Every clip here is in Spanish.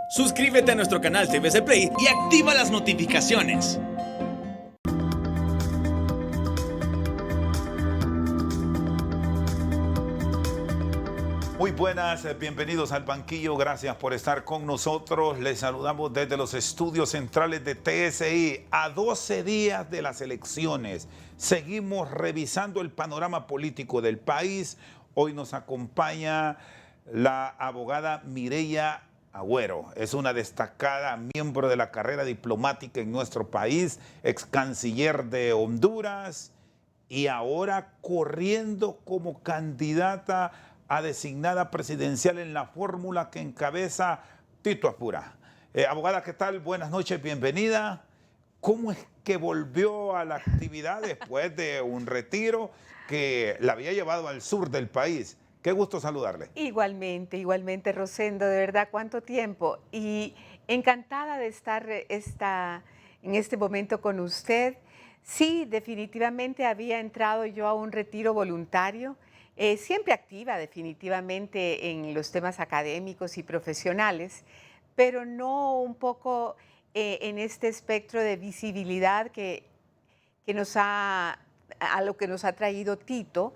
Suscríbete a nuestro canal TVC Play y activa las notificaciones. Muy buenas, bienvenidos al banquillo, gracias por estar con nosotros. Les saludamos desde los estudios centrales de TSI. A 12 días de las elecciones, seguimos revisando el panorama político del país. Hoy nos acompaña la abogada Mireya Agüero. Es una destacada miembro de la carrera diplomática en nuestro país, ex canciller de Honduras y ahora corriendo como candidata a designada presidencial en la fórmula que encabeza Tito Apura. Abogada, ¿qué tal? Buenas noches, bienvenida. ¿Cómo es que volvió a la actividad después de un retiro que la había llevado al sur del país? Qué gusto saludarle. Igualmente, Rosendo, de verdad, cuánto tiempo. Y encantada de estar en este momento con usted. Sí, definitivamente había entrado yo a un retiro voluntario. Siempre activa definitivamente en los temas académicos y profesionales, pero no un poco en este espectro de visibilidad a lo que nos ha traído Tito.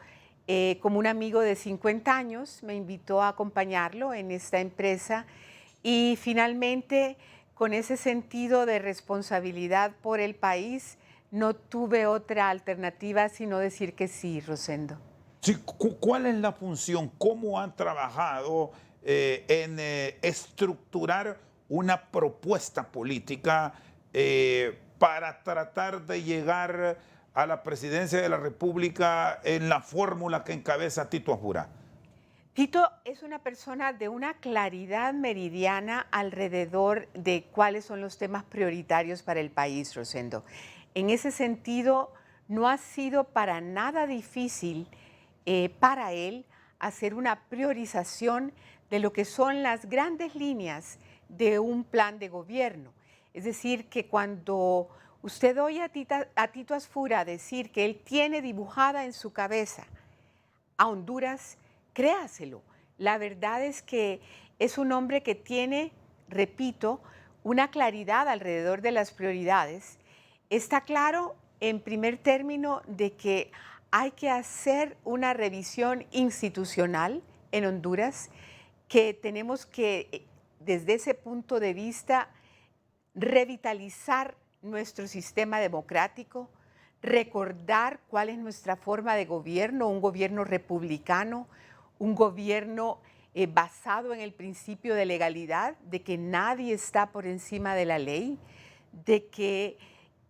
Como un amigo de 50 años me invitó a acompañarlo en esta empresa y finalmente con ese sentido de responsabilidad por el país no tuve otra alternativa sino decir que sí, Rosendo. Sí, ¿cuál es la función? ¿Cómo han trabajado en estructurar una propuesta política para tratar de llegar a la presidencia de la República en la fórmula que encabeza Tito Apura? Tito es una persona de una claridad meridiana alrededor de cuáles son los temas prioritarios para el país, Rosendo. En ese sentido, no ha sido para nada difícil para él hacer una priorización de lo que son las grandes líneas de un plan de gobierno. Es decir, que cuando usted oye a Tito Apura decir que él tiene dibujada en su cabeza a Honduras, créaselo. La verdad es que es un hombre que tiene, repito, una claridad alrededor de las prioridades. Está claro, en primer término, de que hay que hacer una revisión institucional en Honduras, que tenemos que, desde ese punto de vista, revitalizar nuestro sistema democrático, recordar cuál es nuestra forma de gobierno, un gobierno republicano, un gobierno basado en el principio de legalidad, de que nadie está por encima de la ley, de que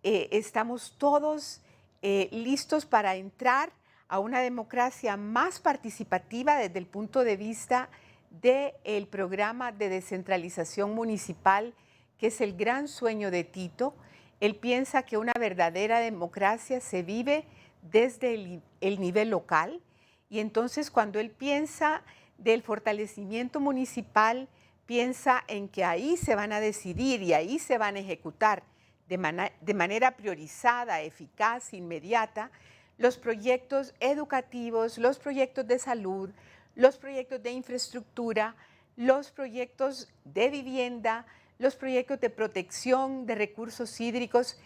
estamos todos listos para entrar a una democracia más participativa desde el punto de vista del programa de descentralización municipal, que es el gran sueño de Tito. Él piensa que una verdadera democracia se vive desde el nivel local y entonces cuando él piensa del fortalecimiento municipal, piensa en que ahí se van a decidir y ahí se van a ejecutar de manera priorizada, eficaz, inmediata, los proyectos educativos, los proyectos de salud, los proyectos de infraestructura, los proyectos de vivienda, los proyectos de protección de recursos hídricos,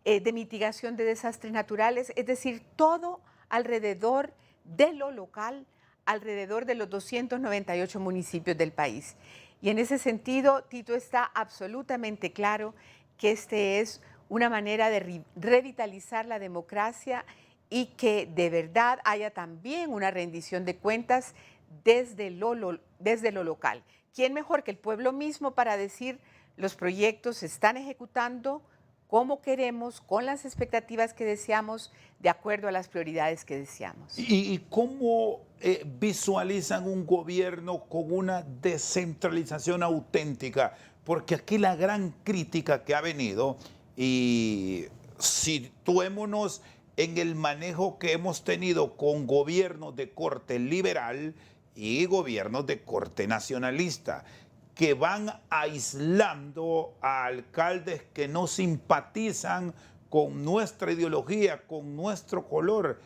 de mitigación de desastres naturales, es decir, todo alrededor de lo local, alrededor de los 298 municipios del país. Y en ese sentido, Tito está absolutamente claro que este es una manera de revitalizar la democracia y que de verdad haya también una rendición de cuentas desde lo local. ¿Quién mejor que el pueblo mismo para decir los proyectos se están ejecutando como queremos, con las expectativas que deseamos, de acuerdo a las prioridades que deseamos? ¿Y cómo visualizan un gobierno con una descentralización auténtica? Porque aquí la gran crítica que ha venido, y situémonos en el manejo que hemos tenido con gobiernos de corte liberal y gobiernos de corte nacionalista, que van aislando a alcaldes que no simpatizan con nuestra ideología, con nuestro color,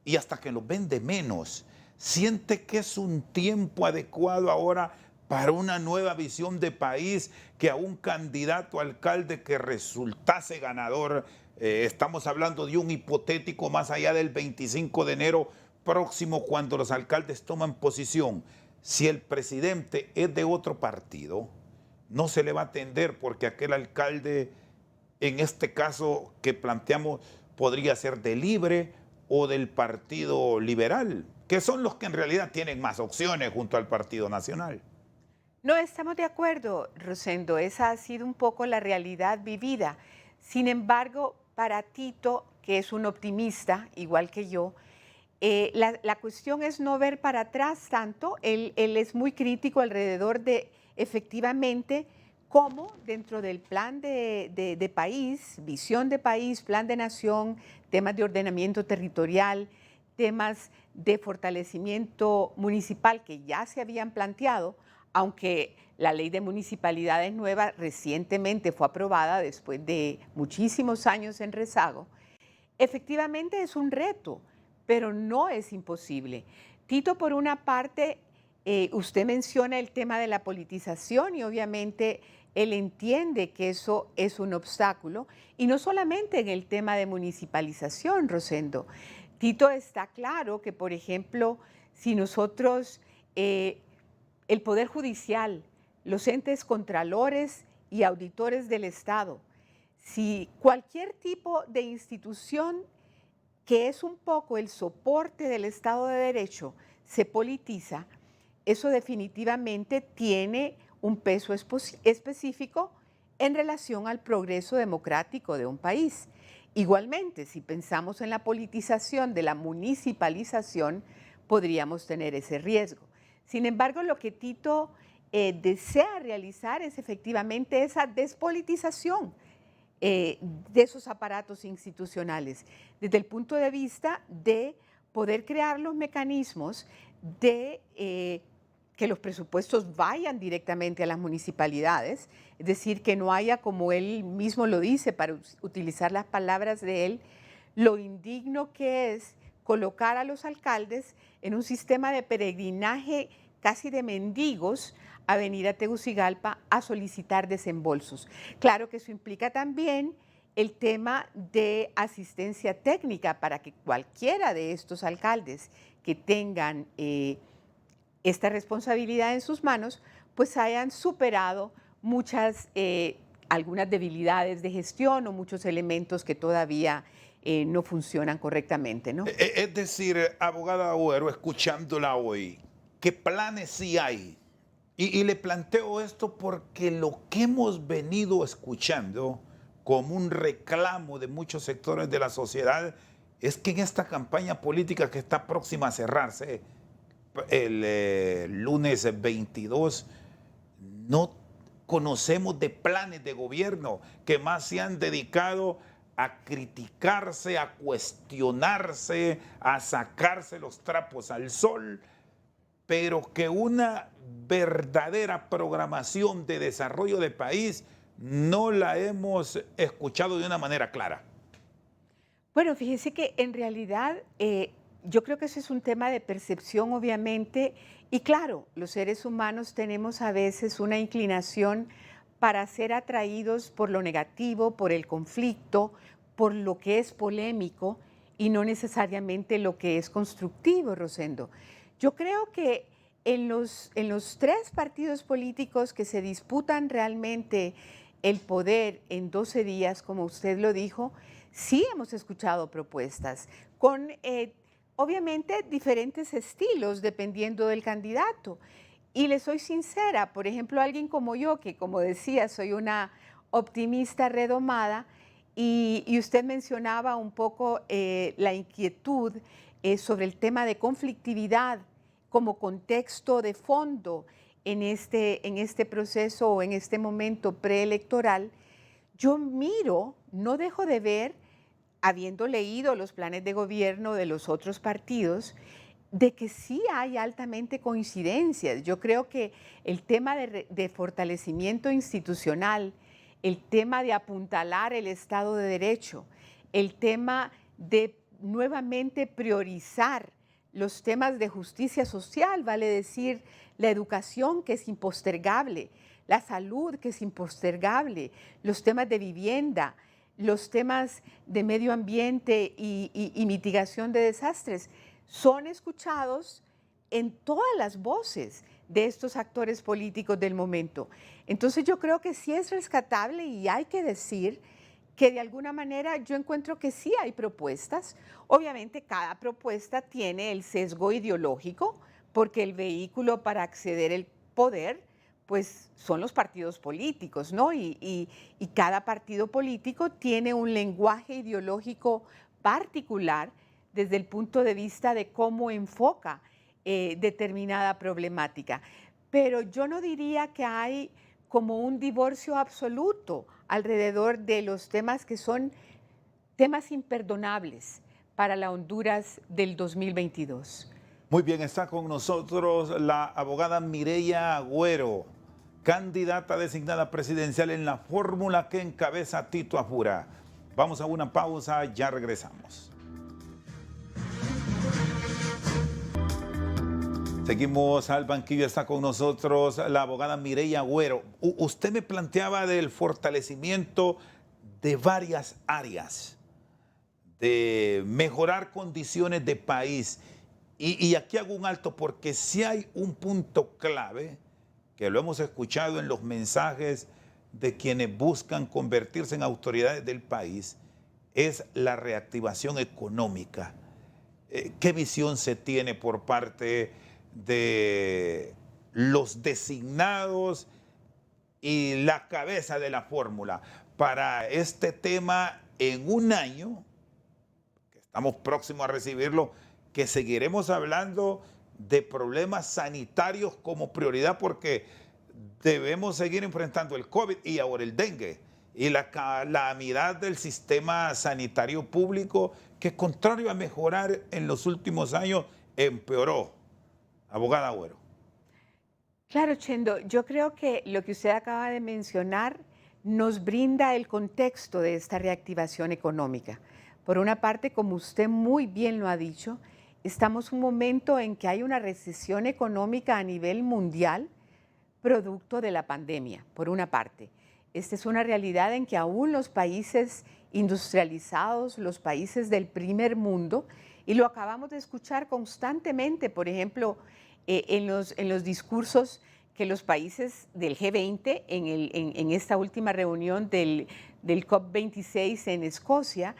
y hasta que los ven de menos. ¿Siente que es un tiempo adecuado ahora para una nueva visión de país, que a un candidato a alcalde que resultase ganador, estamos hablando de un hipotético más allá del 25 de enero próximo, cuando los alcaldes toman posición, si el presidente es de otro partido, no se le va a atender porque aquel alcalde, en este caso que planteamos, podría ser de Libre o del Partido Liberal, que son los que en realidad tienen más opciones junto al Partido Nacional. No estamos de acuerdo, Rosendo. Esa ha sido un poco la realidad vivida. Sin embargo, para Tito, que es un optimista, igual que yo, la cuestión es no ver para atrás tanto. Él es muy crítico alrededor de, efectivamente, cómo dentro del plan de país, visión de país, plan de nación, temas de ordenamiento territorial, temas de fortalecimiento municipal que ya se habían planteado, aunque la ley de municipalidades nueva recientemente fue aprobada después de muchísimos años en rezago, efectivamente es un reto, pero no es imposible. Tito, por una parte, usted menciona el tema de la politización y obviamente él entiende que eso es un obstáculo, y no solamente en el tema de municipalización, Rosendo. Tito está claro que, por ejemplo, si nosotros, el Poder Judicial, los entes contralores y auditores del Estado, si cualquier tipo de institución que es un poco el soporte del Estado de Derecho se politiza, eso definitivamente tiene un peso específico en relación al progreso democrático de un país. Igualmente, si pensamos en la politización de la municipalización, podríamos tener ese riesgo. Sin embargo, lo que Tito desea realizar es efectivamente esa despolitización de esos aparatos institucionales, desde el punto de vista de poder crear los mecanismos de que los presupuestos vayan directamente a las municipalidades, es decir, que no haya, como él mismo lo dice, para utilizar las palabras de él, lo indigno que es colocar a los alcaldes en un sistema de peregrinaje casi de mendigos a venir a Tegucigalpa a solicitar desembolsos. Claro que eso implica también el tema de asistencia técnica para que cualquiera de estos alcaldes que tengan esta responsabilidad en sus manos, pues hayan superado algunas debilidades de gestión o muchos elementos que todavía no funcionan correctamente, ¿no? Es decir, abogada Agüero, escuchándola hoy, ¿qué planes sí hay? Y le planteo esto porque lo que hemos venido escuchando como un reclamo de muchos sectores de la sociedad es que en esta campaña política que está próxima a cerrarse el lunes 22, no conocemos de planes de gobierno, que más se han dedicado a criticarse, a cuestionarse, a sacarse los trapos al sol, pero que una verdadera programación de desarrollo de país no la hemos escuchado de una manera clara. Bueno, fíjese que en realidad yo creo que ese es un tema de percepción, obviamente, y claro, los seres humanos tenemos a veces una inclinación para ser atraídos por lo negativo, por el conflicto, por lo que es polémico y no necesariamente lo que es constructivo, Rosendo. Yo creo que en los tres partidos políticos que se disputan realmente el poder en 12 días, como usted lo dijo, sí hemos escuchado propuestas con obviamente diferentes estilos dependiendo del candidato. Y le soy sincera, por ejemplo, alguien como yo, que como decía, soy una optimista redomada, y usted mencionaba un poco la inquietud sobre el tema de conflictividad como contexto de fondo en este proceso o en este momento preelectoral. Yo miro, no dejo de ver, habiendo leído los planes de gobierno de los otros partidos, de que sí hay altamente coincidencias. Yo creo que el tema de fortalecimiento institucional, el tema de apuntalar el Estado de Derecho, el tema de nuevamente priorizar los temas de justicia social, vale decir, la educación, que es impostergable, la salud, que es impostergable, los temas de vivienda, los temas de medio ambiente y mitigación de desastres, son escuchados en todas las voces de estos actores políticos del momento. Entonces yo creo que sí es rescatable y hay que decir que de alguna manera yo encuentro que sí hay propuestas. Obviamente cada propuesta tiene el sesgo ideológico porque el vehículo para acceder al poder pues son los partidos políticos, ¿no? Y cada partido político tiene un lenguaje ideológico particular desde el punto de vista de cómo enfoca determinada problemática. Pero yo no diría que hay como un divorcio absoluto alrededor de los temas que son temas imperdonables para la Honduras del 2022. Muy bien, está con nosotros la abogada Mireya Agüero, candidata designada presidencial en la fórmula que encabeza Tito Apura. Vamos a una pausa, ya regresamos. Seguimos al banquillo, está con nosotros la abogada Mireya Agüero. Usted me planteaba del fortalecimiento de varias áreas, de mejorar condiciones de país. Y aquí hago un alto porque sí hay un punto clave, que lo hemos escuchado en los mensajes de quienes buscan convertirse en autoridades del país, es la reactivación económica. ¿Qué visión se tiene por parte de los designados y la cabeza de la fórmula para este tema en un año, que estamos próximos a recibirlo, que seguiremos hablando de problemas sanitarios como prioridad porque debemos seguir enfrentando el COVID y ahora el dengue y la calamidad del sistema sanitario público que, contrario a mejorar en los últimos años, empeoró? Abogada Agüero. Claro, Chendo, yo creo que lo que usted acaba de mencionar nos brinda el contexto de esta reactivación económica. Por una parte, como usted muy bien lo ha dicho, estamos en un momento en que hay una recesión económica a nivel mundial producto de la pandemia, por una parte. Esta es una realidad en que aún los países industrializados, los países del primer mundo, y lo acabamos de escuchar constantemente, por ejemplo, en los discursos que los países del G20 en esta última reunión del COP26 en Escocia,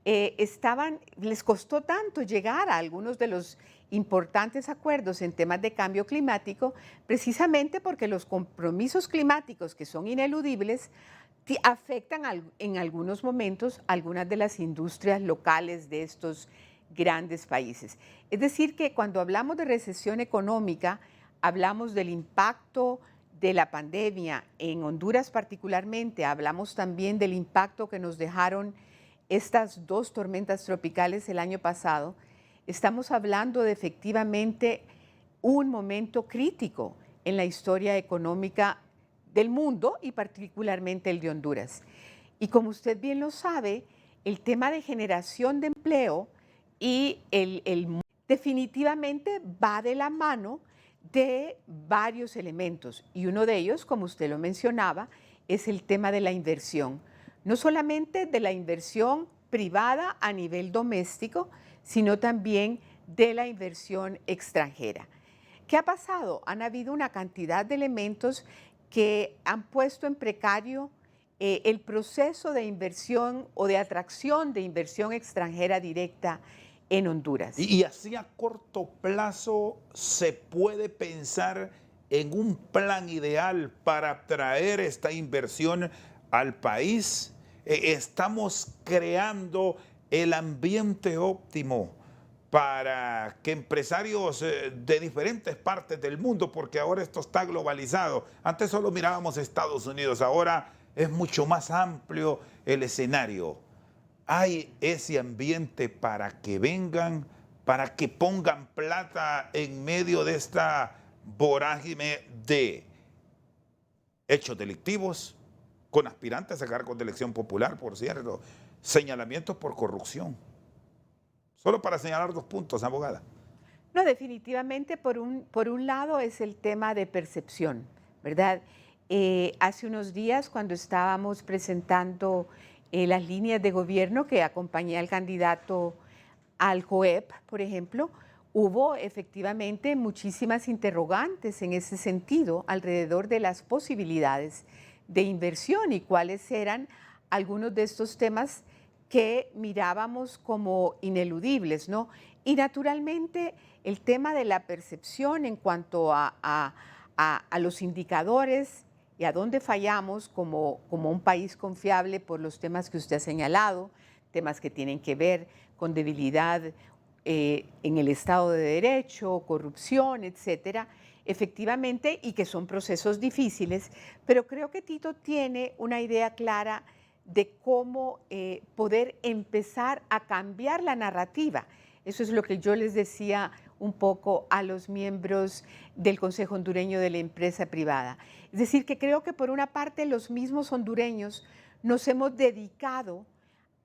les costó tanto llegar a algunos de los importantes acuerdos en temas de cambio climático, precisamente porque los compromisos climáticos que son ineludibles afectan en algunos momentos algunas de las industrias locales de estos grandes países. Es decir, que cuando hablamos de recesión económica, hablamos del impacto de la pandemia en Honduras particularmente, hablamos también del impacto que nos dejaron estas dos tormentas tropicales el año pasado. Estamos hablando de efectivamente un momento crítico en la historia económica del mundo y particularmente el de Honduras. Y como usted bien lo sabe, el tema de generación de empleo y definitivamente va de la mano de varios elementos. Y uno de ellos, como usted lo mencionaba, es el tema de la inversión. No solamente de la inversión privada a nivel doméstico, sino también de la inversión extranjera. ¿Qué ha pasado? Han habido una cantidad de elementos que han puesto en precario el proceso de inversión o de atracción de inversión extranjera directa en Honduras. Y así a corto plazo se puede pensar en un plan ideal para atraer esta inversión al país. Estamos creando el ambiente óptimo para que empresarios de diferentes partes del mundo, porque ahora esto está globalizado. Antes solo mirábamos Estados Unidos, ahora es mucho más amplio el escenario. Hay ese ambiente para que vengan, para que pongan plata en medio de esta vorágine de hechos delictivos, con aspirantes a cargos de elección popular, por cierto, señalamientos por corrupción. Solo para señalar 2 puntos, abogada. No, definitivamente por un lado es el tema de percepción, ¿verdad? Hace unos días cuando estábamos presentando las líneas de gobierno que acompañé al candidato al COEP, por ejemplo, hubo efectivamente muchísimas interrogantes en ese sentido alrededor de las posibilidades de inversión y cuáles eran algunos de estos temas que mirábamos como ineludibles, ¿no? Y naturalmente el tema de la percepción en cuanto a los indicadores y a dónde fallamos como un país confiable por los temas que usted ha señalado, temas que tienen que ver con debilidad en el Estado de Derecho, corrupción, etcétera, efectivamente, y que son procesos difíciles, pero creo que Tito tiene una idea clara de cómo poder empezar a cambiar la narrativa. Eso es lo que yo les decía un poco a los miembros del Consejo Hondureño de la Empresa Privada. Es decir, que creo que por una parte los mismos hondureños nos hemos dedicado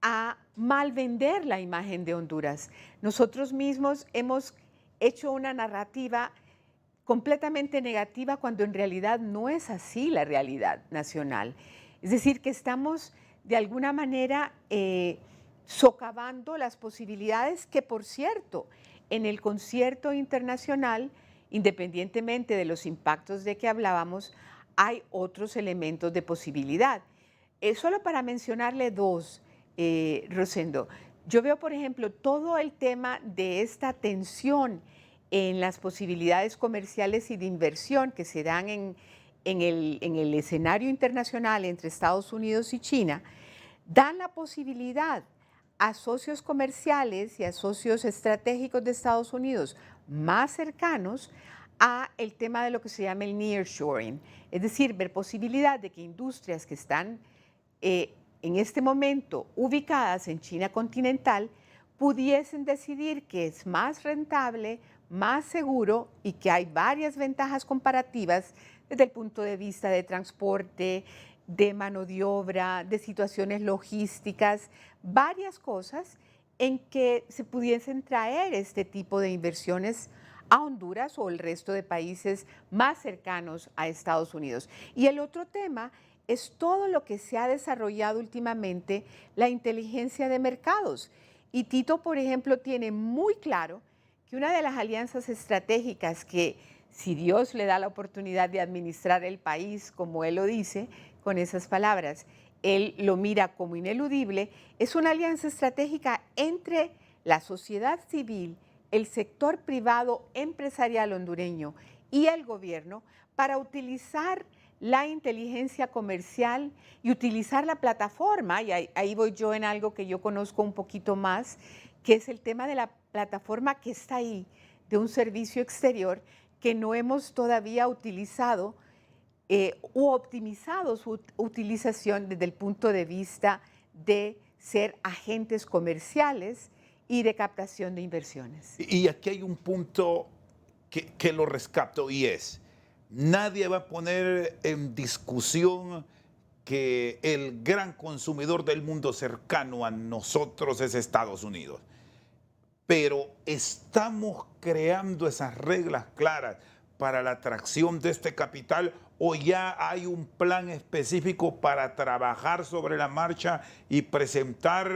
a mal vender la imagen de Honduras. Nosotros mismos hemos hecho una narrativa completamente negativa cuando en realidad no es así la realidad nacional. Es decir, que estamos de alguna manera socavando las posibilidades que, por cierto, en el concierto internacional, independientemente de los impactos de que hablábamos, hay otros elementos de posibilidad. Solo para mencionarle dos, Rosendo, yo veo, por ejemplo, todo el tema de esta tensión en las posibilidades comerciales y de inversión que se dan en el escenario internacional entre Estados Unidos y China, dan la posibilidad a socios comerciales y a socios estratégicos de Estados Unidos más cercanos a el tema de lo que se llama el nearshoring, es decir, ver posibilidad de que industrias que están en este momento ubicadas en China continental pudiesen decidir que es más rentable, más seguro y que hay varias ventajas comparativas desde el punto de vista de transporte, de mano de obra, de situaciones logísticas, varias cosas en que se pudiesen traer este tipo de inversiones a Honduras o el resto de países más cercanos a Estados Unidos. Y el otro tema es todo lo que se ha desarrollado últimamente, la inteligencia de mercados. Y Tito, por ejemplo, tiene muy claro que una de las alianzas estratégicas que, si Dios le da la oportunidad de administrar el país, como él lo dice, con esas palabras, él lo mira como ineludible, es una alianza estratégica entre la sociedad civil, el sector privado empresarial hondureño y el gobierno para utilizar la inteligencia comercial y utilizar la plataforma, y ahí voy yo en algo que yo conozco un poquito más, que es el tema de la plataforma que está ahí, de un servicio exterior que no hemos todavía utilizado u optimizado su utilización desde el punto de vista de ser agentes comerciales y de captación de inversiones. Y aquí hay un punto que lo rescato y es, nadie va a poner en discusión que el gran consumidor del mundo cercano a nosotros es Estados Unidos. Pero estamos creando esas reglas claras para la atracción de este capital o ya hay un plan específico para trabajar sobre la marcha y presentar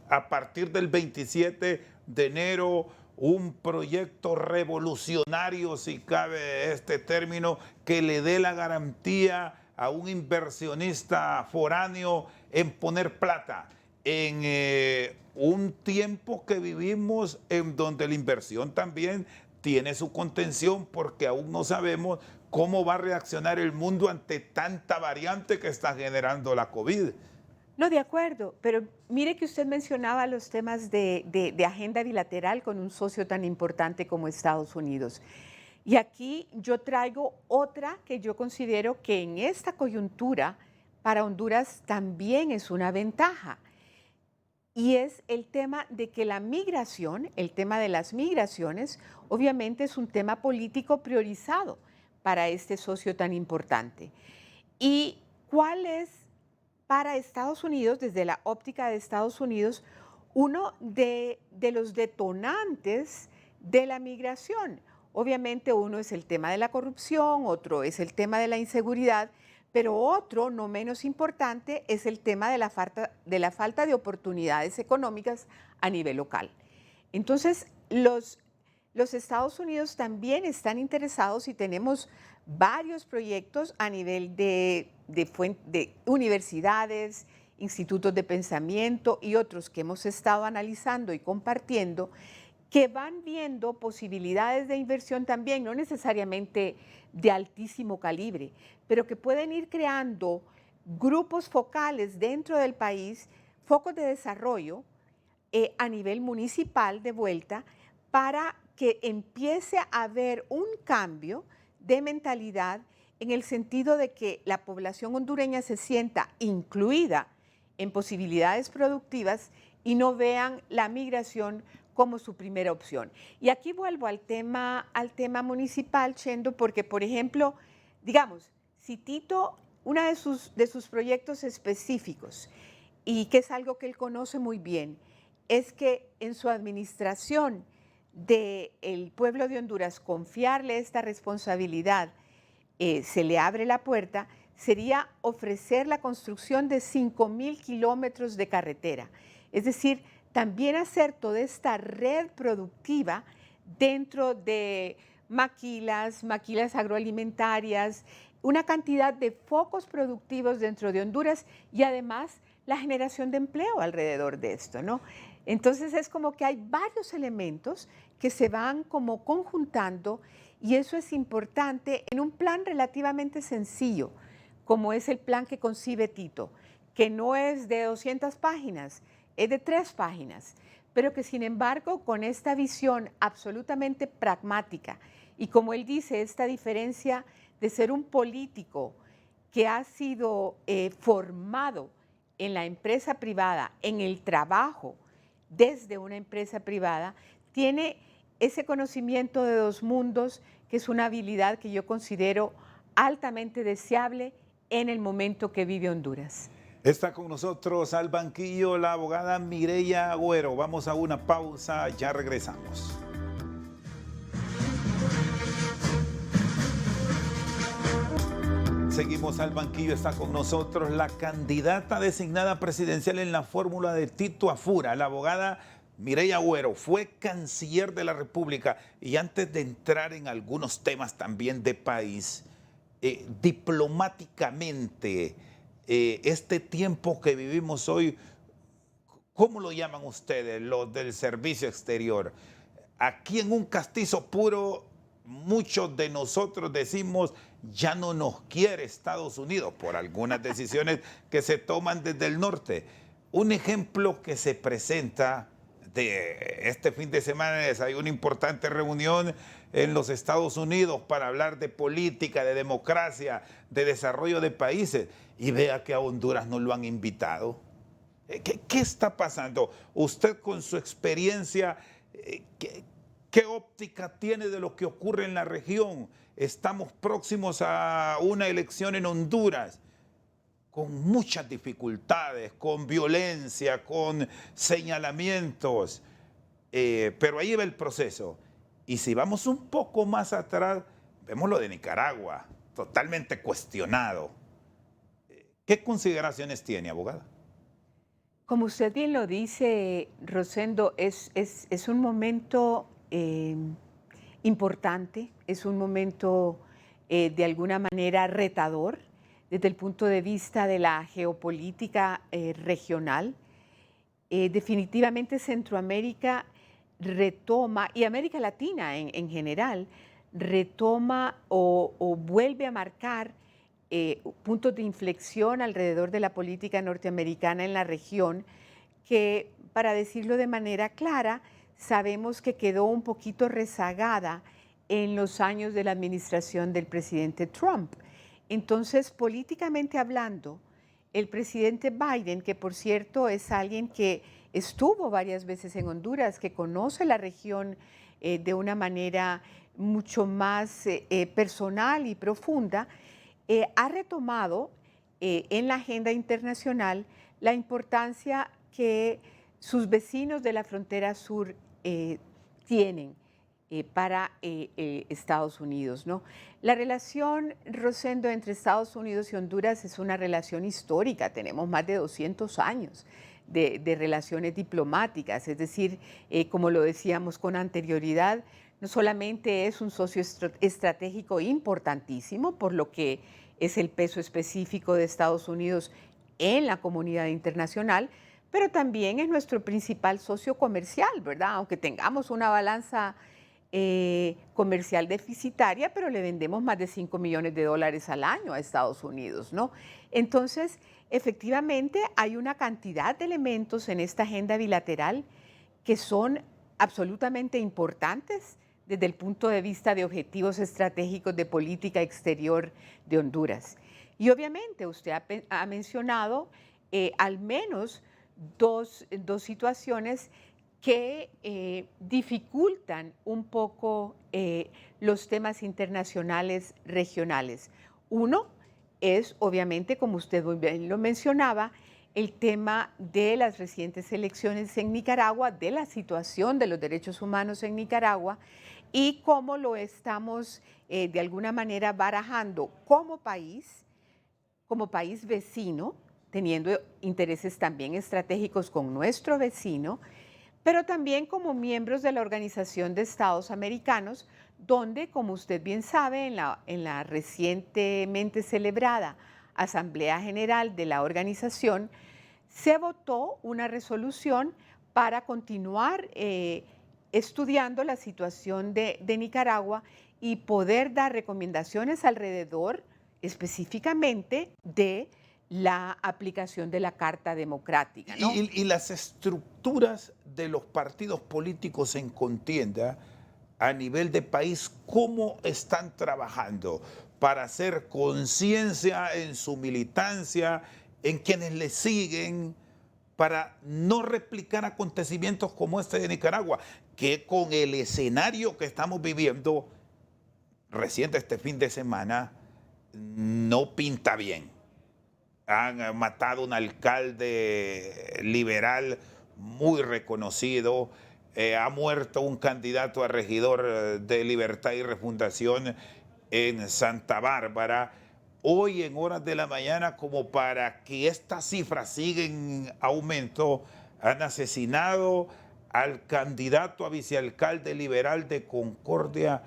a partir del 27 de enero un proyecto revolucionario, si cabe este término, que le dé la garantía a un inversionista foráneo en poner plata en un tiempo que vivimos en donde la inversión también tiene su contención porque aún no sabemos cómo va a reaccionar el mundo ante tanta variante que está generando la COVID. No, de acuerdo, pero mire que usted mencionaba los temas de agenda bilateral con un socio tan importante como Estados Unidos. Y aquí yo traigo otra que yo considero que en esta coyuntura para Honduras también es una ventaja. Y es el tema de que la migración, el tema de las migraciones, obviamente es un tema político priorizado para este socio tan importante. ¿Y cuál es para Estados Unidos, desde la óptica de Estados Unidos, uno de los detonantes de la migración. Obviamente uno es el tema de la corrupción, otro es el tema de la inseguridad, pero otro, no menos importante, es el tema de la falta de oportunidades económicas a nivel local. Entonces, los Estados Unidos también están interesados y tenemos varios proyectos a nivel de universidades, institutos de pensamiento y otros que hemos estado analizando y compartiendo, que van viendo posibilidades de inversión también, no necesariamente de altísimo calibre, pero que pueden ir creando grupos focales dentro del país, focos de desarrollo a nivel municipal de vuelta, para que empiece a haber un cambio de mentalidad en el sentido de que la población hondureña se sienta incluida en posibilidades productivas y no vean la migración como su primera opción. Y aquí vuelvo al tema municipal, Chendo, porque, por ejemplo, digamos, si Tito, uno de sus proyectos específicos, y que es algo que él conoce muy bien, es que en su administración del pueblo de Honduras confiarle esta responsabilidad, se le abre la puerta, sería ofrecer la construcción de 5,000 kilómetros de carretera. Es decir, también hacer toda esta red productiva dentro de maquilas agroalimentarias, una cantidad de focos productivos dentro de Honduras y además la generación de empleo alrededor de esto, ¿no? Entonces es como que hay varios elementos que se van como conjuntando y eso es importante en un plan relativamente sencillo, como es el plan que concibe Tito, que no es de 200 páginas, es de 3 páginas, pero que sin embargo con esta visión absolutamente pragmática y como él dice, esta diferencia de ser un político que ha sido formado en la empresa privada, en el trabajo desde una empresa privada, tiene ese conocimiento de dos mundos, que es una habilidad que yo considero altamente deseable en el momento que vive Honduras. Está con nosotros al banquillo la abogada Mireya Agüero. Vamos a una pausa, ya regresamos. Seguimos al banquillo, está con nosotros la candidata designada presidencial en la fórmula de Tito Afura, la abogada Mireya Agüero. Fue canciller de la República y antes de entrar en algunos temas también de país, diplomáticamente, este tiempo que vivimos hoy, ¿cómo lo llaman ustedes, los del servicio exterior? Aquí en un castizo puro, muchos de nosotros decimos, ya no nos quiere Estados Unidos por algunas decisiones que se toman desde el norte. Un ejemplo que se presenta de este fin de semana es, hay una importante reunión en los Estados Unidos para hablar de política, de democracia, de desarrollo de países, y vea que a Honduras no lo han invitado. ¿Qué está pasando? Usted con su experiencia, ¿qué óptica tiene de lo que ocurre en la región? Estamos próximos a una elección en Honduras con muchas dificultades, con violencia, con señalamientos, pero ahí va el proceso. Y si vamos un poco más atrás, vemos lo de Nicaragua, totalmente cuestionado. ¿Qué consideraciones tiene, abogada? Como usted bien lo dice, Rosendo, es un momento importante, es un momento de alguna manera retador desde el punto de vista de la geopolítica regional. Definitivamente Centroamérica retoma, y América Latina en general, retoma o vuelve a marcar puntos de inflexión alrededor de la política norteamericana en la región, que, para decirlo de manera clara, sabemos que quedó un poquito rezagada en los años de la administración del presidente Trump. Entonces, políticamente hablando, el presidente Biden, que por cierto es alguien que estuvo varias veces en Honduras, que conoce la región de una manera mucho más personal y profunda, ha retomado en la agenda internacional la importancia que sus vecinos de la frontera sur tienen para Estados Unidos, ¿no? La relación, Rosendo, entre Estados Unidos y Honduras es una relación histórica. Tenemos más de 200 años de relaciones diplomáticas, es decir, como lo decíamos con anterioridad, no solamente es un socio estratégico importantísimo, por lo que es el peso específico de Estados Unidos en la comunidad internacional, pero también es nuestro principal socio comercial, ¿verdad? Aunque tengamos una balanza comercial deficitaria, pero le vendemos más de $5 millones al año a Estados Unidos, ¿no? Entonces, efectivamente, hay una cantidad de elementos en esta agenda bilateral que son absolutamente importantes desde el punto de vista de objetivos estratégicos de política exterior de Honduras. Y obviamente usted ha mencionado al menos dos situaciones que dificultan un poco los temas internacionales regionales. Uno es, obviamente, como usted muy bien lo mencionaba, el tema de las recientes elecciones en Nicaragua, de la situación de los derechos humanos en Nicaragua y cómo lo estamos de alguna manera barajando como país vecino, teniendo intereses también estratégicos con nuestro vecino, pero también como miembros de la Organización de Estados Americanos, donde, como usted bien sabe, en la recientemente celebrada Asamblea General de la organización, se votó una resolución para continuar estudiando la situación de Nicaragua y poder dar recomendaciones alrededor específicamente de la aplicación de la Carta Democrática, ¿no? Y las estructuras de los partidos políticos en contienda a nivel de país, ¿cómo están trabajando para hacer conciencia en su militancia, en quienes le siguen, para no replicar acontecimientos como este de Nicaragua, que con el escenario que estamos viviendo reciente este fin de semana no pinta bien? Han matado a un alcalde liberal muy reconocido, ha muerto un candidato a regidor de Libertad y Refundación en Santa Bárbara. Hoy en horas de la mañana, como para que estas cifras sigan en aumento, han asesinado al candidato a vicealcalde liberal de Concordia,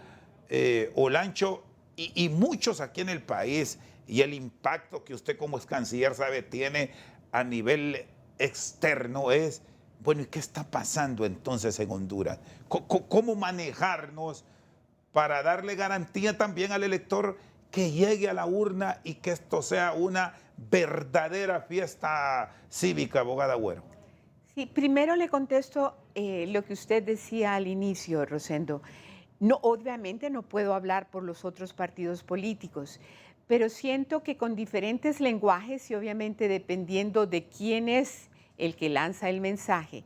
Olancho, y muchos aquí en el país. Y el impacto que usted como ex canciller sabe tiene a nivel externo es, bueno, ¿y qué está pasando entonces en Honduras? ¿Cómo manejarnos para darle garantía también al elector que llegue a la urna y que esto sea una verdadera fiesta cívica, abogada Agüero? Sí, primero le contesto lo que usted decía al inicio, Rosendo. No, obviamente no puedo hablar por los otros partidos políticos, pero siento que con diferentes lenguajes y obviamente dependiendo de quién es el que lanza el mensaje,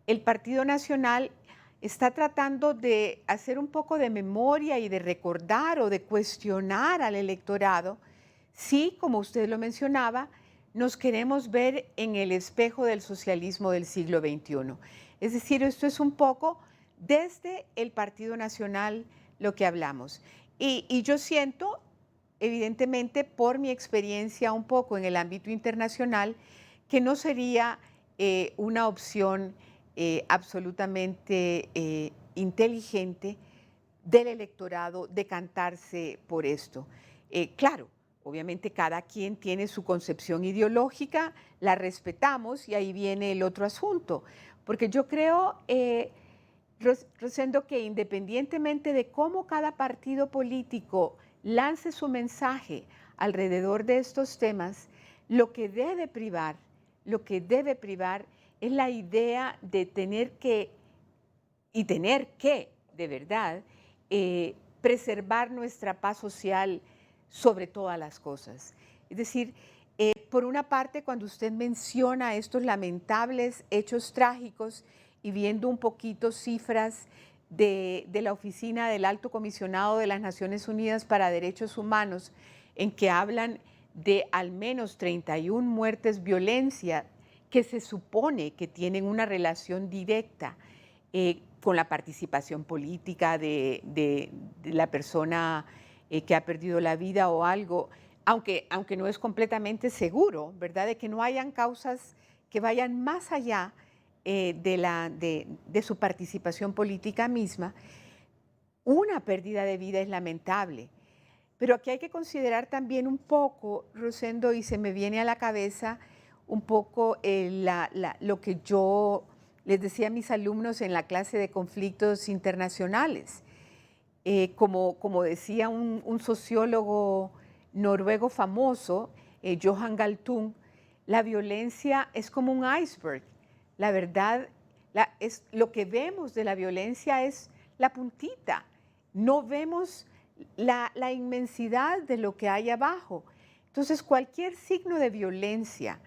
el Partido Nacional está tratando de hacer un poco de memoria y de recordar o de cuestionar al electorado si, como usted lo mencionaba, nos queremos ver en el espejo del socialismo del siglo XXI. Es decir, esto es un poco desde el Partido Nacional lo que hablamos. Y yo siento, evidentemente, por mi experiencia un poco en el ámbito internacional, que no sería una opción absolutamente inteligente del electorado decantarse por esto. Claro, obviamente cada quien tiene su concepción ideológica, la respetamos y ahí viene el otro asunto, porque yo creo, Rosendo, que independientemente de cómo cada partido político lance su mensaje alrededor de estos temas, lo que debe privar es la idea de tener que, de verdad, preservar nuestra paz social sobre todas las cosas. Es decir, por una parte, cuando usted menciona estos lamentables hechos trágicos y viendo un poquito cifras de la Oficina del Alto Comisionado de las Naciones Unidas para Derechos Humanos, en que hablan de al menos 31 muertes violencia que se supone que tienen una relación directa con la participación política de la persona que ha perdido la vida o algo, aunque no es completamente seguro, ¿verdad?, de que no hayan causas que vayan más allá de su participación política misma. Una pérdida de vida es lamentable, pero aquí hay que considerar también un poco, Rosendo, y se me viene a la cabeza un poco lo que yo les decía a mis alumnos en la clase de conflictos internacionales. Como decía un sociólogo noruego famoso, Johan Galtung, la violencia es como un iceberg. La verdad, lo que vemos de la violencia es la puntita. No vemos la inmensidad de lo que hay abajo. Entonces, cualquier signo de violencia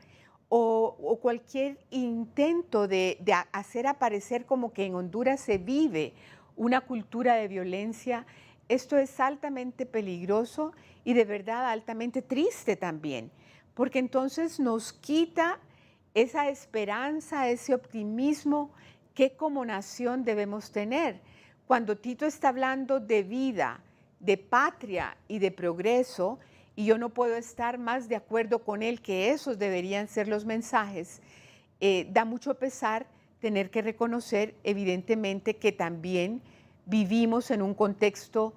o cualquier intento de hacer aparecer como que en Honduras se vive una cultura de violencia, esto es altamente peligroso y de verdad altamente triste también, porque entonces nos quita esa esperanza, ese optimismo que como nación debemos tener. Cuando Tito está hablando de vida, de patria y de progreso, y yo no puedo estar más de acuerdo con él que esos deberían ser los mensajes, da mucho pesar tener que reconocer evidentemente que también vivimos en un contexto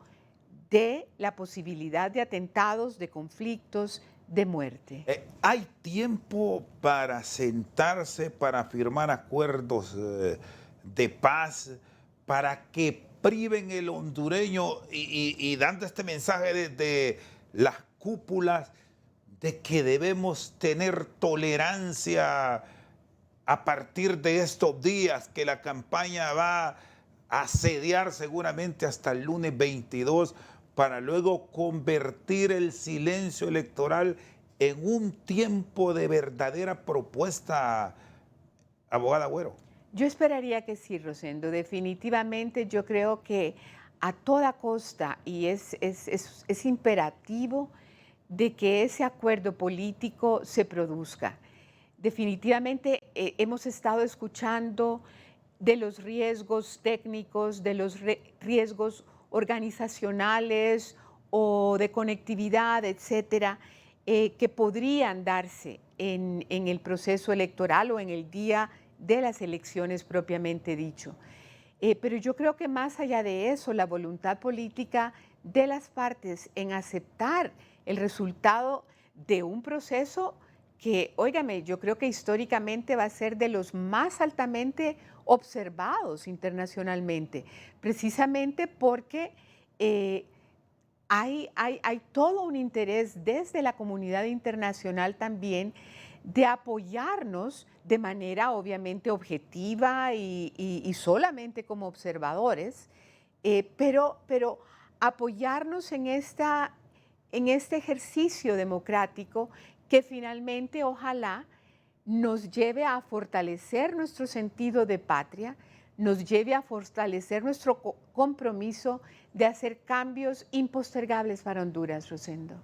de la posibilidad de atentados, de conflictos, de muerte. ¿Hay tiempo para sentarse, para firmar acuerdos de paz, para que priven el hondureño y dando este mensaje desde las cúpulas de que debemos tener tolerancia a partir de estos días, que la campaña va a asediar seguramente hasta el lunes 22 para luego convertir el silencio electoral en un tiempo de verdadera propuesta, abogada Agüero? Yo esperaría que sí, Rosendo. Definitivamente yo creo que a toda costa, y es imperativo de que ese acuerdo político se produzca. Definitivamente hemos estado escuchando de los riesgos técnicos, de los riesgos organizacionales o de conectividad, etcétera, que podrían darse en el proceso electoral o en el día de las elecciones propiamente dicho. Pero yo creo que más allá de eso, la voluntad política de las partes en aceptar el resultado de un proceso que, óigame, yo creo que históricamente va a ser de los más altamente observados internacionalmente, precisamente porque hay todo un interés desde la comunidad internacional también de apoyarnos de manera obviamente objetiva y solamente como observadores, pero apoyarnos en este ejercicio democrático que finalmente ojalá nos lleve a fortalecer nuestro sentido de patria, nos lleve a fortalecer nuestro compromiso de hacer cambios impostergables para Honduras, Rosendo.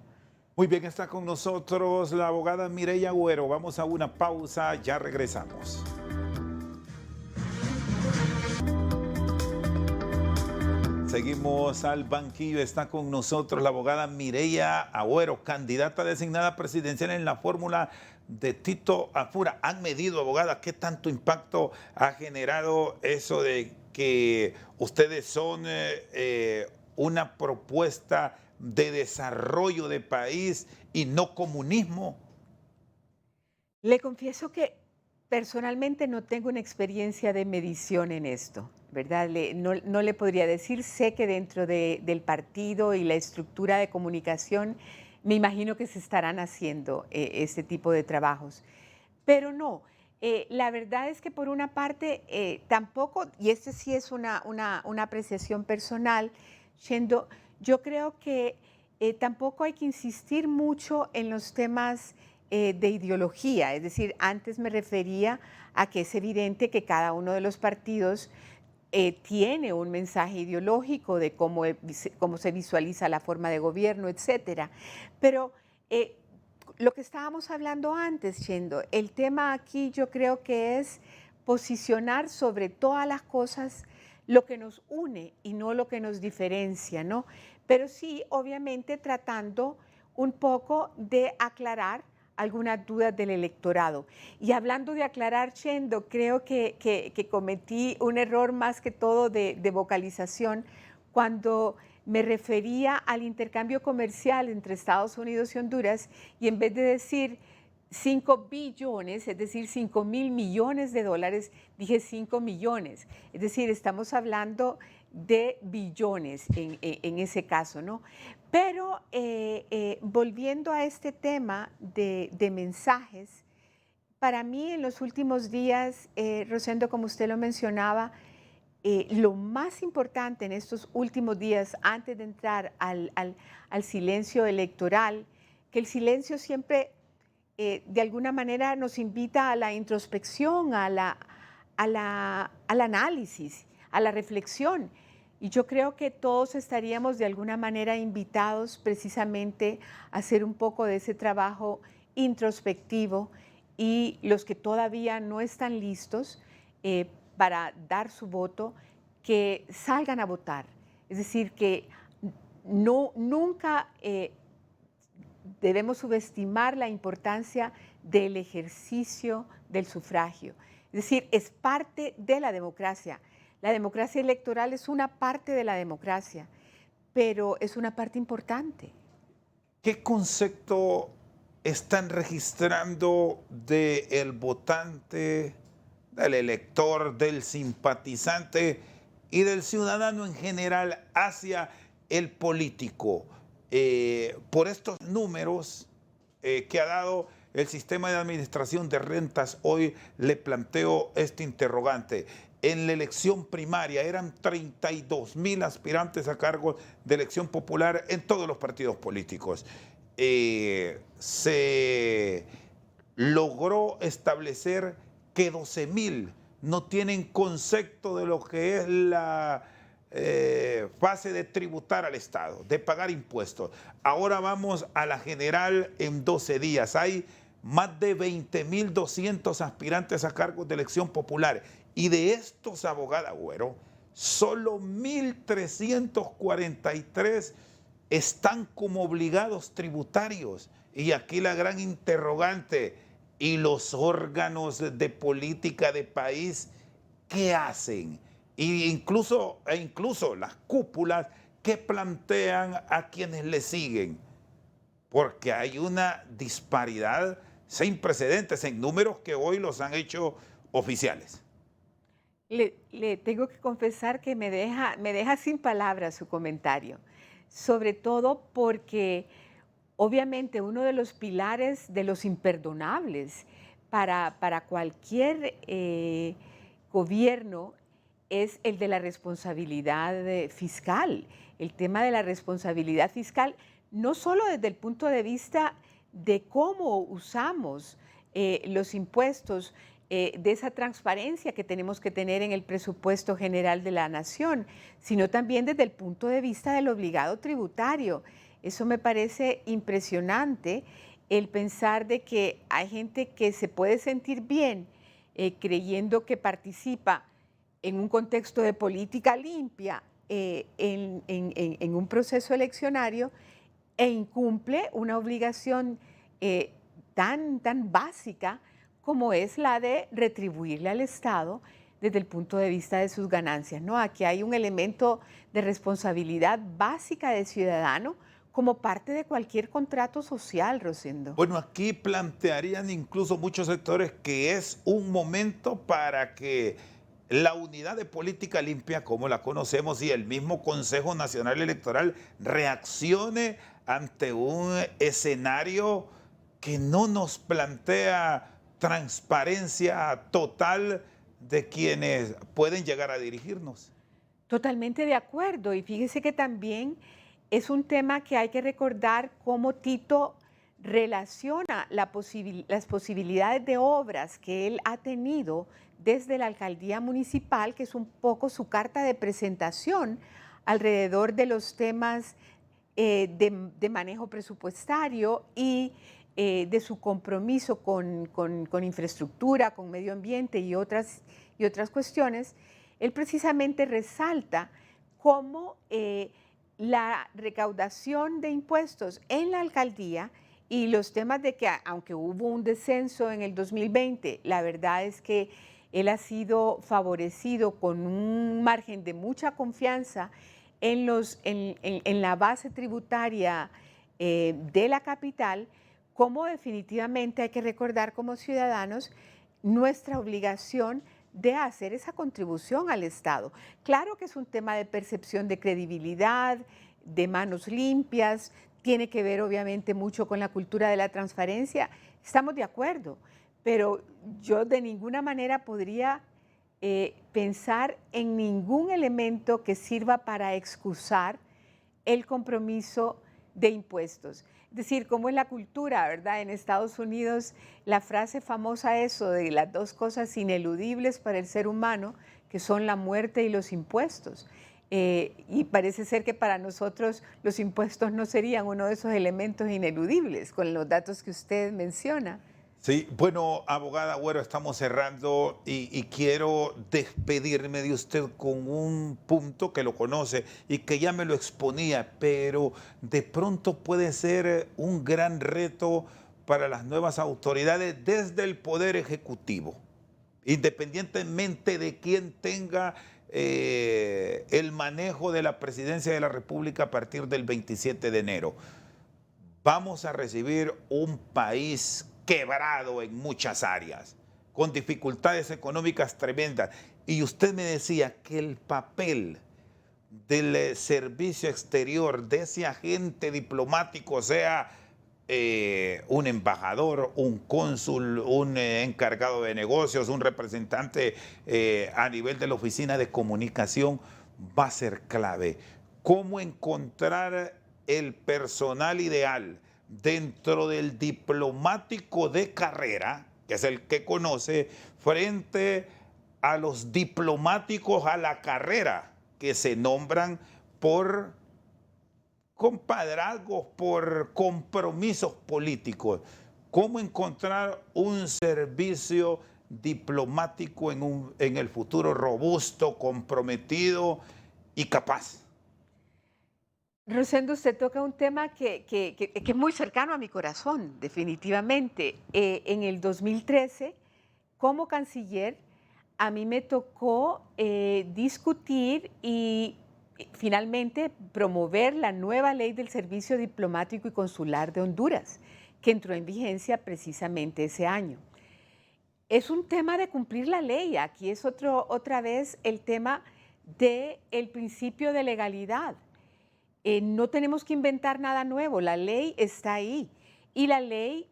Muy bien, está con nosotros la abogada Mireya Agüero. Vamos a una pausa, ya regresamos. Seguimos al banquillo, está con nosotros la abogada Mireya Agüero, candidata designada presidencial en la fórmula de Tito Apura. ¿Han medido, abogada, qué tanto impacto ha generado eso de que ustedes son una propuesta de desarrollo de país y no comunismo? Le confieso que personalmente no tengo una experiencia de medición en esto, ¿verdad? No le podría decir. Sé que dentro del partido y la estructura de comunicación me imagino que se estarán haciendo este tipo de trabajos, pero no. La verdad es que por una parte tampoco, y este sí es una apreciación personal, Shendo, yo creo que tampoco hay que insistir mucho en los temas de ideología. Es decir, antes me refería a que es evidente que cada uno de los partidos tiene un mensaje ideológico de cómo se visualiza la forma de gobierno, etcétera. Pero lo que estábamos hablando antes, Shendo, el tema aquí yo creo que es posicionar sobre todas las cosas lo que nos une y no lo que nos diferencia, ¿no? Pero sí, obviamente, tratando un poco de aclarar algunas dudas del electorado. Y hablando de aclarar, Chendo, creo que cometí un error más que todo de vocalización cuando me refería al intercambio comercial entre Estados Unidos y Honduras, y en vez de decir 5 billones, es decir, 5.000 millones de dólares, dije 5 millones. Es decir, estamos hablando de billones en ese caso, ¿no? Pero volviendo a este tema de mensajes, para mí en los últimos días, Rosendo, como usted lo mencionaba, lo más importante en estos últimos días, antes de entrar al silencio electoral, que el silencio siempre de alguna manera nos invita a la introspección, al análisis, a la reflexión. Y yo creo que todos estaríamos de alguna manera invitados precisamente a hacer un poco de ese trabajo introspectivo, y los que todavía no están listos para dar su voto, que salgan a votar. Es decir, que nunca debemos subestimar la importancia del ejercicio del sufragio. Es decir, es parte de la democracia. La democracia electoral es una parte de la democracia, pero es una parte importante. ¿Qué concepto están registrando del votante, del elector, del simpatizante y del ciudadano en general hacia el político? Por estos números que ha dado el sistema de administración de rentas, hoy le planteo este interrogante. En la elección primaria eran 32.000 aspirantes a cargo de elección popular en todos los partidos políticos. Se logró establecer que 12.000 no tienen concepto de lo que es la fase de tributar al Estado, de pagar impuestos. Ahora vamos a la general en 12 días. Hay más de 20.200 aspirantes a cargos de elección popular. Y de estos, abogada Agüero, solo 1.343 están como obligados tributarios. Y aquí la gran interrogante: ¿y los órganos de política de país qué hacen? E incluso las cúpulas, ¿qué plantean a quienes le siguen? Porque hay una disparidad sin precedentes en números que hoy los han hecho oficiales. Le tengo que confesar que me deja sin palabras su comentario, sobre todo porque obviamente uno de los pilares de los imperdonables para cualquier gobierno es el de la responsabilidad fiscal. El tema de la responsabilidad fiscal, no solo desde el punto de vista de cómo usamos los impuestos, de esa transparencia que tenemos que tener en el presupuesto general de la nación, sino también desde el punto de vista del obligado tributario. Eso me parece impresionante, el pensar de que hay gente que se puede sentir bien creyendo que participa en un contexto de política limpia en un proceso eleccionario, e incumple una obligación tan básica como es la de retribuirle al Estado desde el punto de vista de sus ganancias, ¿no? Aquí hay un elemento de responsabilidad básica del ciudadano como parte de cualquier contrato social, Rosendo. Bueno, aquí plantearían incluso muchos sectores que es un momento para que la unidad de política limpia, como la conocemos, y el mismo Consejo Nacional Electoral reaccione ante un escenario que no nos plantea transparencia total de quienes pueden llegar a dirigirnos. Totalmente de acuerdo, y fíjese que también es un tema que hay que recordar cómo Tito relaciona las posibilidades de obras que él ha tenido desde la alcaldía municipal, que es un poco su carta de presentación alrededor de los temas de manejo presupuestario y de su compromiso con infraestructura, con medio ambiente y otras cuestiones, él precisamente resalta cómo la recaudación de impuestos en la alcaldía y los temas de que, aunque hubo un descenso en el 2020, la verdad es que él ha sido favorecido con un margen de mucha confianza en la base tributaria de la capital, como definitivamente hay que recordar como ciudadanos nuestra obligación de hacer esa contribución al Estado. Claro que es un tema de percepción de credibilidad, de manos limpias, tiene que ver obviamente mucho con la cultura de la transparencia, estamos de acuerdo, pero yo de ninguna manera podría pensar en ningún elemento que sirva para excusar el compromiso de impuestos. Es decir, como es la cultura, ¿verdad? En Estados Unidos, la frase famosa eso de las dos cosas ineludibles para el ser humano, que son la muerte y los impuestos. Y parece ser que para nosotros los impuestos no serían uno de esos elementos ineludibles, con los datos que usted menciona. Sí, bueno, abogada Agüero, estamos cerrando y quiero despedirme de usted con un punto que lo conoce y que ya me lo exponía, pero de pronto puede ser un gran reto para las nuevas autoridades desde el Poder Ejecutivo, independientemente de quién tenga el manejo de la presidencia de la República a partir del 27 de enero. Vamos a recibir un país quebrado en muchas áreas, con dificultades económicas tremendas. Y usted me decía que el papel del servicio exterior, de ese agente diplomático, sea un embajador, un cónsul, un encargado de negocios, un representante a nivel de la oficina de comunicación, va a ser clave. ¿Cómo encontrar el personal ideal dentro del diplomático de carrera, que es el que conoce, frente a los diplomáticos a la carrera, que se nombran por compadrazgos, por compromisos políticos? ¿Cómo encontrar un servicio diplomático en el futuro robusto, comprometido y capaz? Rosendo, usted toca un tema que es muy cercano a mi corazón, definitivamente. En el 2013, como canciller, a mí me tocó discutir y finalmente promover la nueva ley del Servicio Diplomático y Consular de Honduras, que entró en vigencia precisamente ese año. Es un tema de cumplir la ley. Aquí es otra vez el tema del principio de legalidad. No tenemos que inventar nada nuevo, la ley está ahí. Y la ley,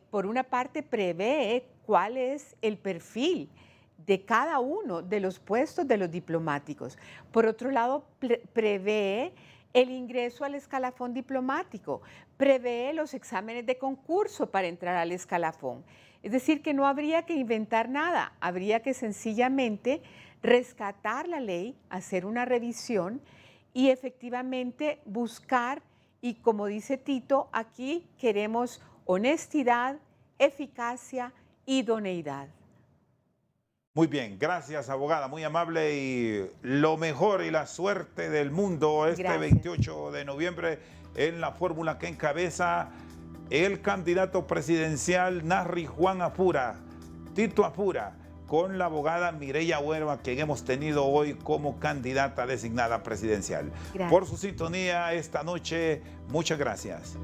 por una parte, prevé cuál es el perfil de cada uno de los puestos de los diplomáticos. Por otro lado, prevé el ingreso al escalafón diplomático, prevé los exámenes de concurso para entrar al escalafón. Es decir, que no habría que inventar nada, habría que sencillamente rescatar la ley, hacer una revisión y efectivamente buscar, y como dice Tito, aquí queremos honestidad, eficacia, idoneidad. Muy bien, gracias abogada, muy amable y lo mejor y la suerte del mundo este Gracias. 28 de noviembre en la fórmula que encabeza el candidato presidencial Narri Juan Apura, Tito Apura, con la abogada Mireya Agüero, a quien hemos tenido hoy como candidata designada presidencial. Gracias. Por su sintonía esta noche, muchas gracias.